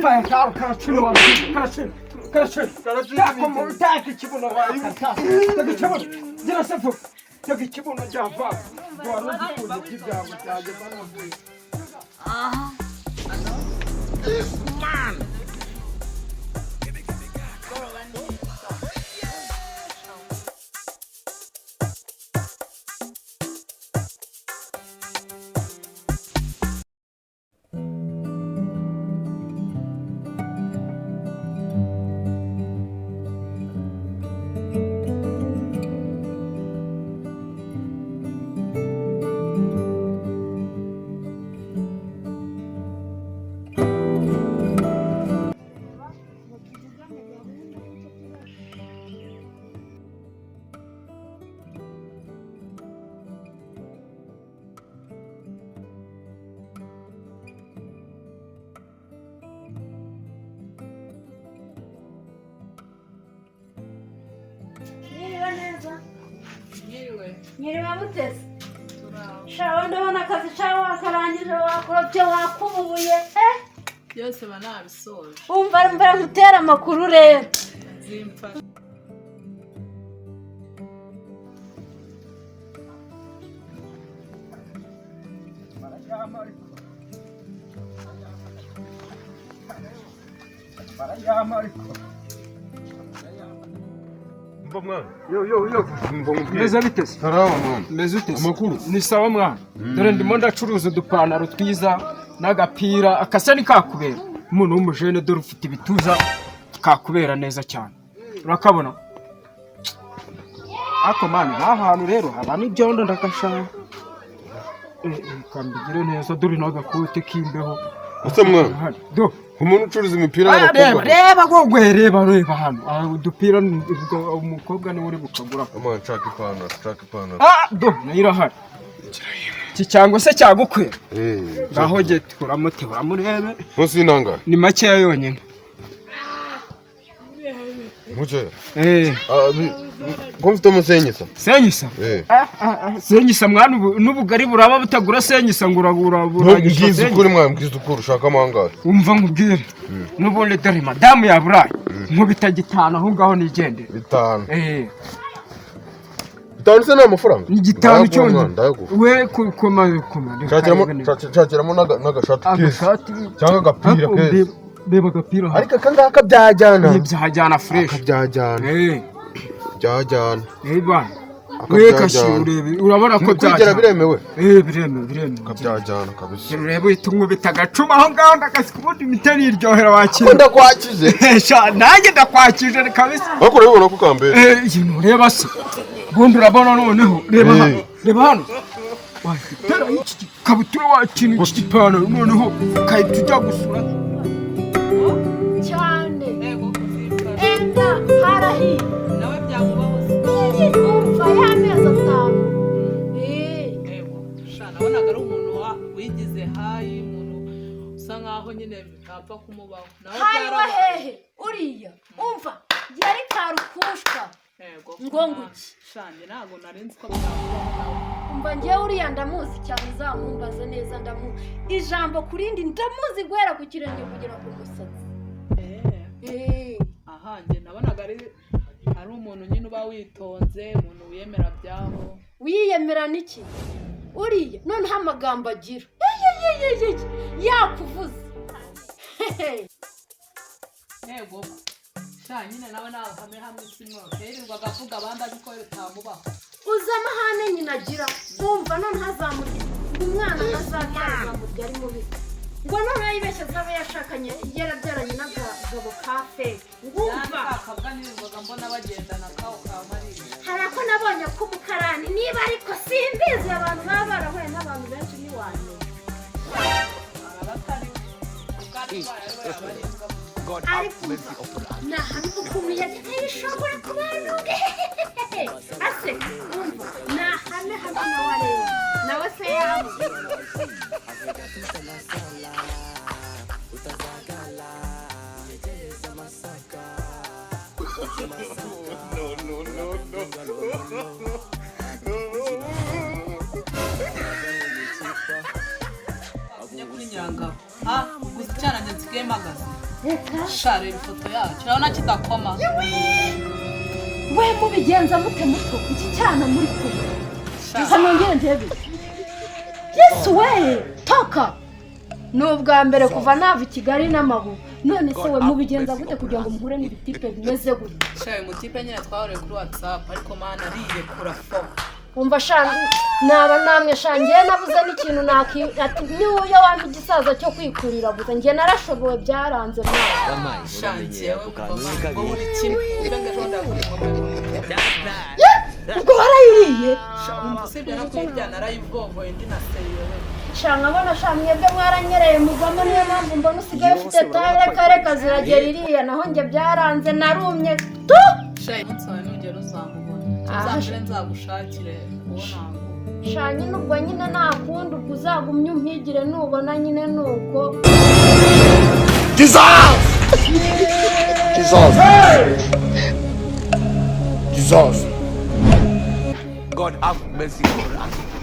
Vai, cara, continua. Tá como tá que tipo não vai cantar. Tá que tipo, direção foi. Tá que tipo não já vai. Agora não de diabo, tá de para ver. Ah. This man. Nyiriwe mutesi shawe ndabona akazi cawe wakarangije wakurobye wakubuye byose banabisoje umva mbere mutera amakuru rero zimfa Yo. Meza bitese. Tarama mwana. Meza utese. Amakuru. Ni sawa mwana. Dore ndimo ndacuruza udupantaro twiza n'agapira akasa ni kakubera. Umuntu w'umujene dore ufite ibituza kakubera neza cyane. Urakabona? Ako mwana ahantu rero haba n'ibyondo ndakashaka. Kambigire neza dore n'agakote k'imbeho. Asa mwana. Do. Umuntu ucuruza imipira y'abakobwa. Reba gogwe reba hano. Udupira umukobwa ni uri bukagura. Amana nshaka ipantaro. Do nayirahari. Cyangwa se cyagukwe. Ngaho je turamute uramurebe. Munsi y'inanga. Ni make yonyine. Muce. Komfite umusenyisa. Senyisa? Senyisa mwana n'ubugari buraba butagura senyisa ngurabura. Ngize ukuri mwana mgize ukuri ushaka amangara. Umva ngubwire. Nubone dore madamu yaburaye. Nkubita gitana aho ngaho nigende. Bitanu. Bitanu se n'amafaranga. Ni gitanu cyonyine. We koma. Cyakiramo n'agashati keza. Cyangwa agapira keza. Beba agapira. Ariko kangaka byajyana. Byajyana fresh. Byajyana. Byajyana. Bana. We kashure urabona ko byajyana. Biremewe. Biremewe. Kabyajyana kabisa. Reba itungo bitagacuma aho ngaho ndakasikubundi mitari iryohera wakira. Ndakwakize. Sha nanjye ndakwakije kabisa. Bako reba ko kambere. Yino reba se. Bundi urabona noneho reba hano. Tera iki kabutura wakintu cy'ipano noneho kayitujya gusura. cyane enda harahi nawe byamubaho umva y'amezi 5 shana nabonaga ari umuntu wigize hayi umuntu usa nkaho nyine bitapfa kumubaho nawe byarabahehe uriya umva yari karukushwa ngo nguki shanje nago narenze ko byamubaho nawe umva ngiye uriya ndamuzi cyane uzamumbaze neza ijambo kurindi ndamuzi guhera ku kirenge kugira ngo umusatsi aha nge nabonaga ari umuntu nyine uba witonze umuntu wiyemera byaho wiyemera niki uriya noneho amagambo agira yakuvuze yego sha nyine nawe hamwe simwe yirirwa agavuga abandi ariko bitamubaho uza amahane nyina agira wumva none hazamurya umwana azabyara ari mubi ngo none yibeshye zabe yashakanye yarabyaranye n'agabo kafe ngumva akabwa nirirwaga mbona bagendana kawo ka Mariya harako nabonye ko umukarani niba ariko simbizi abantu baba barahuye n'abantu benshi niwane God have mercy upon us. Ariko kumiye ishobora kubana ase umva hamwe nawe nawe se yabo No. mbaraga gusa cyane nsigaye magaze share ifoto yacu urabona kidakoma we mubigenza mute muto iki cyana muri kure hano ndebe Yesu we toka n'ubwa mbere kuva nava i Kigali n'amaguru none se we mubigenza gute kugira ngo muhure n'ibitipe bimeze gute shaye mutipe nyine twahore kuri WhatsApp ariko mana ariye kurafo umva shanga naba namwe shangiye nabuze n'ikintu ati niyo wandi igisaza cyo kwikurira gusa ngiye narashoboye byaranze mwana shangiye we ngo buri kimwe ubenge jonda ubwo warayiriye usibye no kuyirya narayivovoye ndi na seriyo shanga abona shamwe byo mwaranyereye mugamo niyo mpamvu mbona usigaye ufite tare kare ziragera iriya naho nge byaranze narumye tu shaye nsaba n'ugero uzamubona uzambere nzagushakire ubona shanye nubwo nyine nakundi ukuzagumye umpigire nubona nyine nuko Jesus! God have mercy on us.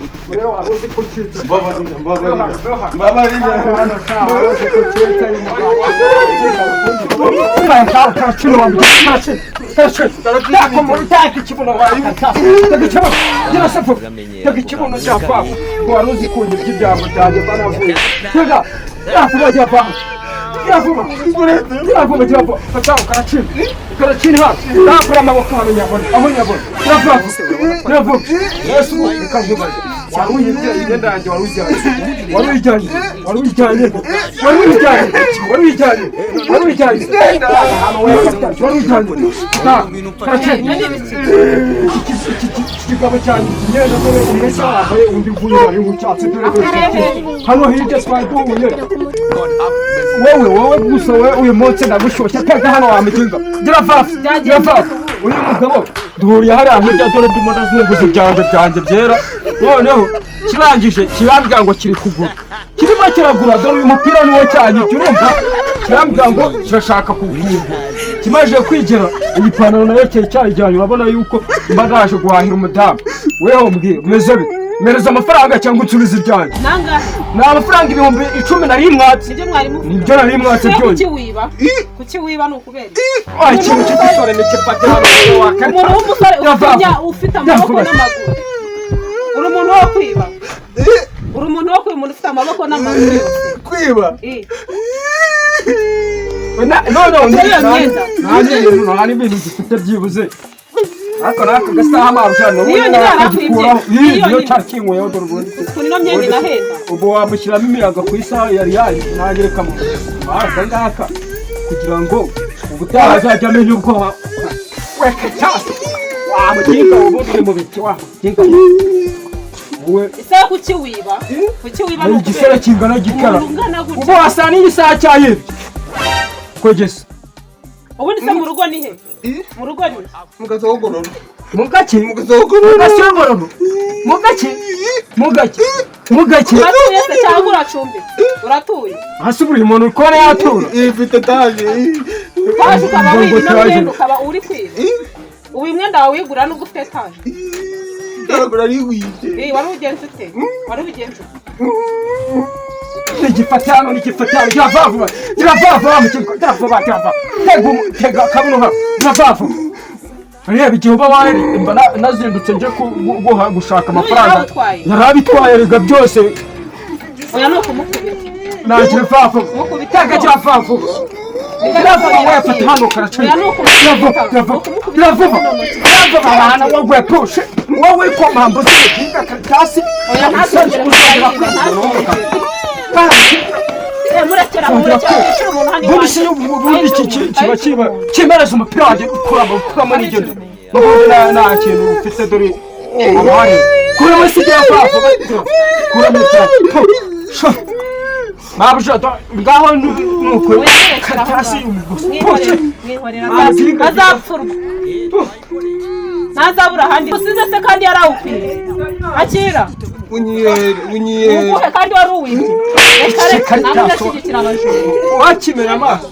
wowe gusa we uyu munsi ndagushoshya pega hano wamujinga gira vafu uyu mugabo duhuriye hariya hirya dore ndimo ndazunguza ibyanjye byera noneho kirangije kirambwira ngo kiri kugura kirimo kiragura dore uyu mupira niwo cyanye urumva kirambwira ngo kirashaka kugura kimaje kwigira iyi pantaro nayo cyayijyanye urabona yuko mbagaje guhahira umudamu weho mbwira umeze bite mereza amafaranga cyangwa unsubize ibyanjye nangahe ni amafaranga 10,000 nari mwatse nibyo mwarimu nibyo nari mwatse byose kuki wiba ni ukubera ikintu cy'umusore n'ikipate hano umuntu w'umusore ufite amaboko n'amaguru uri umuntu wo kwiba uri umuntu wo kwiba umuntu ufite amaboko n'amaguru kwiba no hari ibintu gifite byibuze ariko naka gasaha amabujano niyo cyakinweho dore ubundi kunino myenda inahenda ubu wamushyiramo imiyaga ku isaha yari nagereka mu ngaka kugira ngo ubutaha azajya amenya ubwoba weke cyase wamuginga ubundi mu biti wamuginga wowe isaha kuki wiba ni igisere kingana gikara ubu wasa n'igisaha cyayibye kogesa ubundi se mu rugo ni he mu rugo ni Mugazogororo. Mugaki uratuye se cyangwa uracumbi uratuye hasi buri muntu uko yatura Ifite taje. taje ukaba wibina ukaba uri kwiba ubu imyenda wawe wigura n'ubwo ufite taje Ndagura riwije. wari ugenze ute wari ubigenze igifatano kiravavuba tega kabuno ha kiravavuba reba igihe uba wari nazindutse nje gushaka amafaranga yarabitwaye rega byose oya no kumukubita nta kiravavuba tega kiravavuba wafata hano karacana kiravavuba abana wagwe pushe wowe komambo z'igiga kasi oya ntazongere murekera umuntu hani wacu kiba kimereza umupira wanjye ukuramo n'igendo nta kintu ufite dore abari kuramo isigaye afafu kuramo cyane mabuja ngaho nuko katasi azapfurwa ntazabura ahandi usize se kandi yarawukwiye akira unyere kandi wari uwibye reka namwe ndashyigikira abajura wakimera amaso